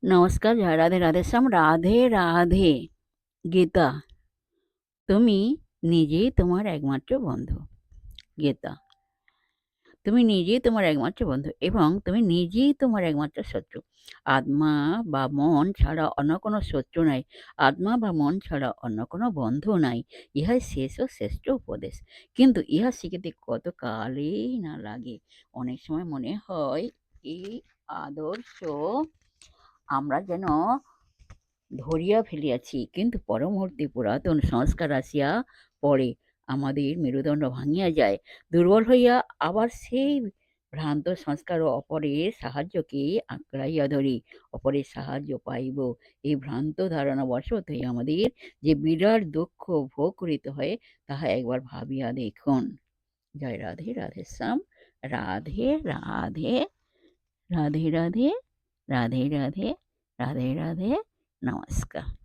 নমস্কার, জয় রাধে রাধেশ্যাম। রাধে রাধে। গীতা, তুমি নিজেই তোমার একমাত্র বন্ধু। গীতা, তুমি নিজেই তোমার একমাত্র বন্ধু এবং তুমি নিজেই তোমার একমাত্র শত্রু। আত্মা বা মন ছাড়া অন্য কোনো শত্রু নাই। আত্মা বা মন ছাড়া অন্য কোনো বন্ধু নাই। ইহাই শেষ ও শ্রেষ্ঠ উপদেশ। কিন্তু ইহা শিখিতে কত কালই না লাগে। অনেক সময় মনে হয় এই আদর্শ আমরা যেন ধরিয়া ফেলিয়াছি, কিন্তু পর মুহূর্তে পুরাতন সংস্কার আসিয়া পড়ে, আমাদের মেরুদণ্ড ভাঙিয়া যায়, দুর্বল হইয়া আবার সেই ভ্রান্ত সংস্কার ও অপরের সাহায্যকে আঁকড়াইয়া ধরি। অপরের সাহায্য পাইব, এই ভ্রান্ত ধারণা বশত আমাদের যে বিরাট দুঃখ ভোগ করিতে হয়, তাহা একবার ভাবিয়া দেখুন। জয় রাধে রাধেশ্যাম। রাধে রাধে। রাধে রাধে। রাধে রাধে। রাধে রাধে। নমস্কার।